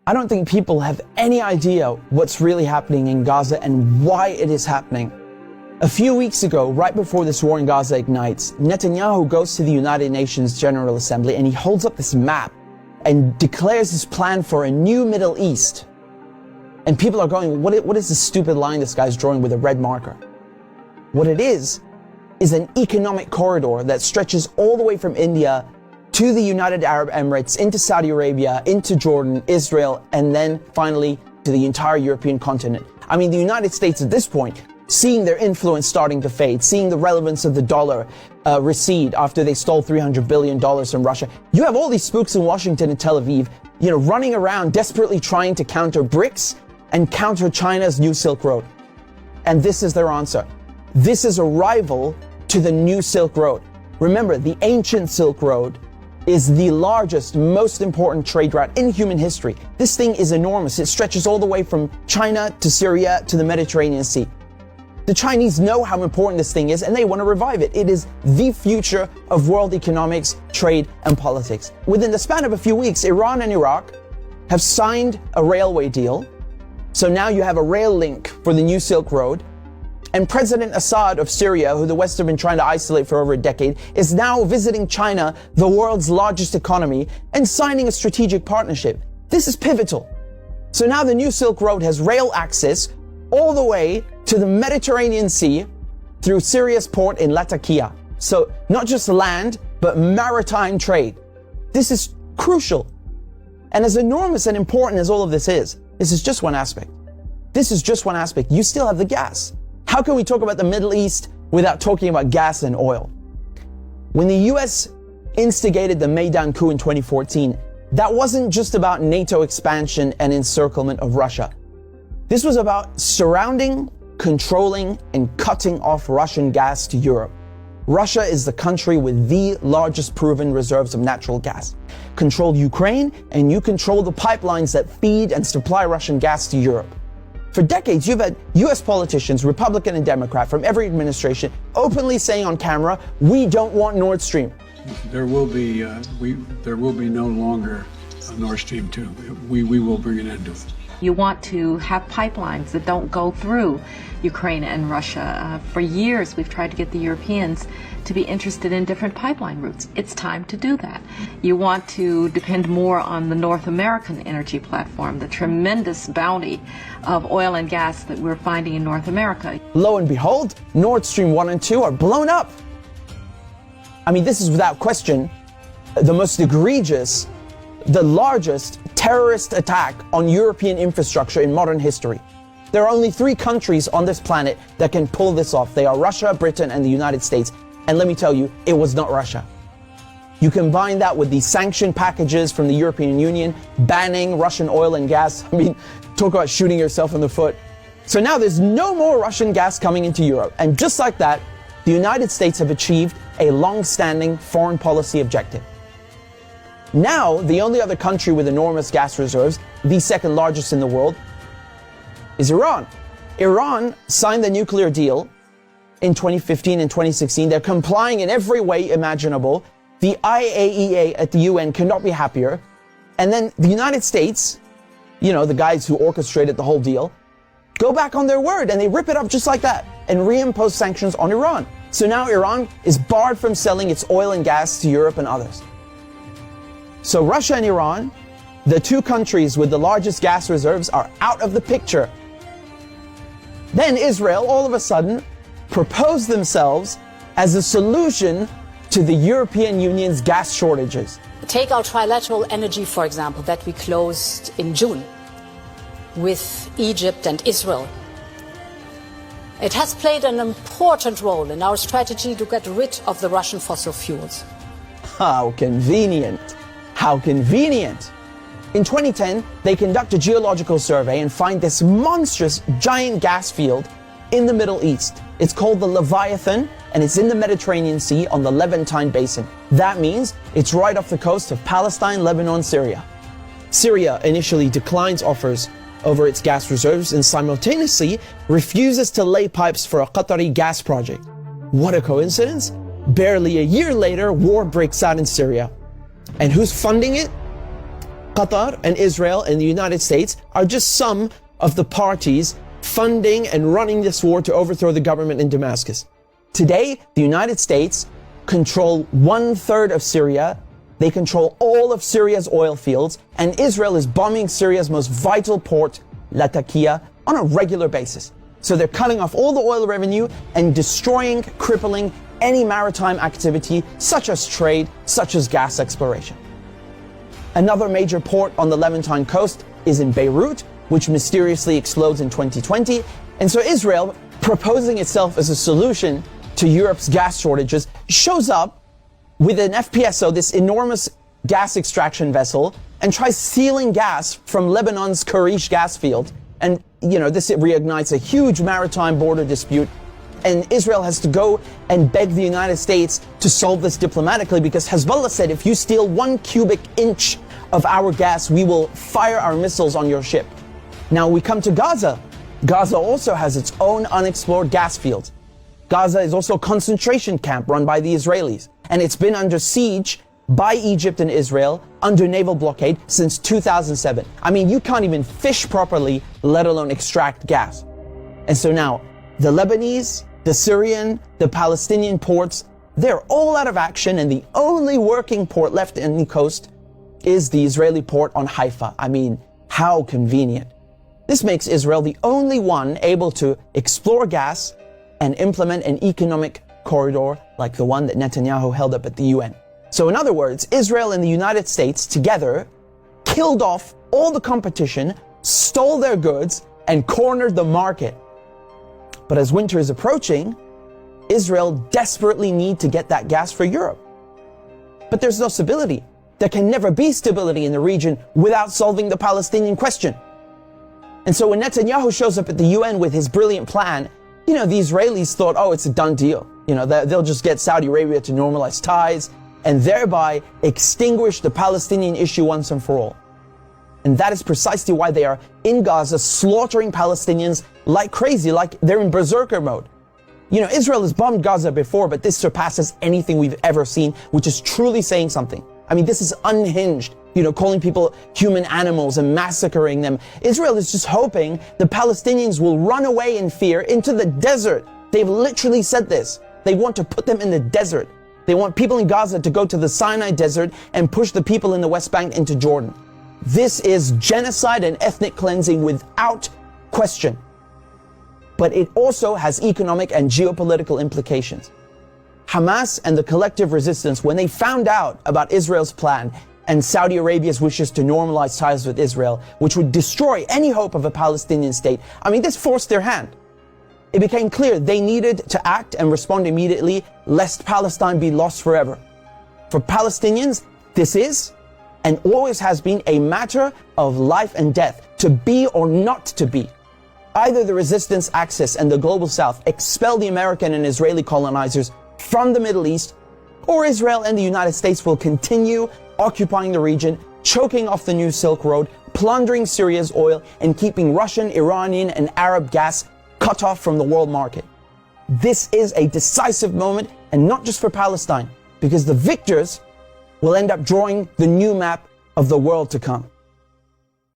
I don't think people have any idea what's really happening in Gaza and why it is happening. A few weeks ago, right before this war in Gaza ignites, Netanyahu goes to the United Nations General Assembly and he holds up this map and declares his plan for a new Middle East. And people are going, what is this stupid line this guy's drawing with a red marker? What it is an economic corridor that stretches all the way from India to the United Arab Emirates, into Saudi Arabia, into Jordan, Israel, and then finally to the entire European continent. I mean, the United States at this point, seeing their influence starting to fade, seeing the relevance of the dollar recede after they stole $300 billion from Russia. You have all these spooks in Washington and Tel Aviv, running around desperately trying to counter BRICS and counter China's new Silk Road. And this is their answer. This is a rival to the new Silk Road. Remember, the ancient Silk Road is the largest, most important trade route in human history. This thing is enormous. It stretches all the way from China to Syria to the Mediterranean Sea. The Chinese know how important this thing is and they want to revive it. It is the future of world economics, trade, and politics. Within the span of a few weeks, Iran and Iraq have signed a railway deal. So now you have a rail link for the new Silk Road. And President Assad of Syria, who the West have been trying to isolate for over a decade, is now visiting China, the world's largest economy, and signing a strategic partnership. This is pivotal. So now the new Silk Road has rail access all the way to the Mediterranean Sea through Syria's port in Latakia. So not just land, but maritime trade. This is crucial. And as enormous and important as all of this is just one aspect. This is just one aspect. You still have the gas. How can we talk about the Middle East without talking about gas and oil? When the US instigated the Maidan coup in 2014, that wasn't just about NATO expansion and encirclement of Russia. This was about surrounding, controlling, and cutting off Russian gas to Europe. Russia is the country with the largest proven reserves of natural gas. Control Ukraine, and you control the pipelines that feed and supply Russian gas to Europe. For decades, you've had US politicians, Republican and Democrat, from every administration, openly saying on camera, we don't want Nord Stream. There will be no longer a Nord Stream 2. We will bring an end to it. You want to have pipelines that don't go through Ukraine and Russia. For years, we've tried to get the Europeans to be interested in different pipeline routes. It's time to do that. You want to depend more on the North American energy platform, the tremendous bounty of oil and gas that we're finding in North America. Lo and behold, Nord Stream 1 and 2 are blown up. I mean, this is without question the most egregious, the largest terrorist attack on European infrastructure in modern history. There are only 3 countries on this planet that can pull this off. They are Russia, Britain, and the United States. And let me tell you, it was not Russia. You combine that with the sanction packages from the European Union, banning Russian oil and gas. I mean, talk about shooting yourself in the foot. So now there's no more Russian gas coming into Europe. And just like that, the United States have achieved a long-standing foreign policy objective. Now, the only other country with enormous gas reserves, the second largest in the world, is Iran. Iran signed the nuclear deal in 2015 and 2016. They're complying in every way imaginable. The IAEA at the UN cannot be happier. And then the United States, the guys who orchestrated the whole deal, go back on their word and they rip it up just like that and reimpose sanctions on Iran. So now Iran is barred from selling its oil and gas to Europe and others. So Russia and Iran, the 2 countries with the largest gas reserves, are out of the picture. Then Israel, all of a sudden, proposed themselves as a solution to the European Union's gas shortages. Take our trilateral energy, for example, that we closed in June with Egypt and Israel. It has played an important role in our strategy to get rid of the Russian fossil fuels. How convenient. How convenient. In 2010, they conduct a geological survey and find this monstrous giant gas field in the Middle East. It's called the Leviathan, and it's in the Mediterranean Sea on the Levantine Basin. That means it's right off the coast of Palestine, Lebanon, Syria. Syria initially declines offers over its gas reserves and simultaneously refuses to lay pipes for a Qatari gas project. What a coincidence! Barely a year later, war breaks out in Syria. And who's funding it? Qatar and Israel and the United States are just some of the parties funding and running this war to overthrow the government in Damascus. Today, the United States control 1/3 of Syria. They control all of Syria's oil fields, and Israel is bombing Syria's most vital port, Latakia, on a regular basis. So they're cutting off all the oil revenue and destroying, crippling any maritime activity, such as trade, such as gas exploration. Another major port on the Levantine coast is in Beirut, which mysteriously explodes in 2020. And so Israel, proposing itself as a solution to Europe's gas shortages, shows up with an FPSO, this enormous gas extraction vessel, and tries stealing gas from Lebanon's Karish gas field. And, this reignites a huge maritime border dispute. And Israel has to go and beg the United States to solve this diplomatically, because Hezbollah said, if you steal 1 cubic inch of our gas, we will fire our missiles on your ship. Now we come to Gaza. Gaza also has its own unexplored gas fields. Gaza is also a concentration camp run by the Israelis, and it's been under siege by Egypt and Israel under naval blockade since 2007. I mean, you can't even fish properly, let alone extract gas. And so now, the Lebanese, the Syrian, the Palestinian ports, they're all out of action, and the only working port left in the coast is the Israeli port on Haifa. I mean, how convenient. This makes Israel the only one able to explore gas and implement an economic corridor like the one that Netanyahu held up at the UN. So in other words, Israel and the United States together killed off all the competition, stole their goods, and cornered the market. But as winter is approaching, Israel desperately needs to get that gas for Europe. But there's no stability. There can never be stability in the region without solving the Palestinian question. And so when Netanyahu shows up at the UN with his brilliant plan, the Israelis thought, oh, it's a done deal. They'll just get Saudi Arabia to normalize ties and thereby extinguish the Palestinian issue once and for all. And that is precisely why they are in Gaza slaughtering Palestinians like crazy, like they're in berserker mode. Israel has bombed Gaza before, but this surpasses anything we've ever seen, which is truly saying something. I mean, this is unhinged, calling people human animals and massacring them. Israel is just hoping the Palestinians will run away in fear into the desert. They've literally said this. They want to put them in the desert. They want people in Gaza to go to the Sinai desert and push the people in the West Bank into Jordan. This is genocide and ethnic cleansing without question. But it also has economic and geopolitical implications. Hamas and the collective resistance, when they found out about Israel's plan and Saudi Arabia's wishes to normalize ties with Israel, which would destroy any hope of a Palestinian state, this forced their hand. It became clear they needed to act and respond immediately, lest Palestine be lost forever. For Palestinians, this is and always has been a matter of life and death, to be or not to be. Either the resistance axis and the global south expel the American and Israeli colonizers from the Middle East, or Israel and the United States will continue occupying the region, choking off the new Silk Road, plundering Syria's oil, and keeping Russian, Iranian, and Arab gas cut off from the world market. This is a decisive moment, and not just for Palestine, because the victors will end up drawing the new map of the world to come.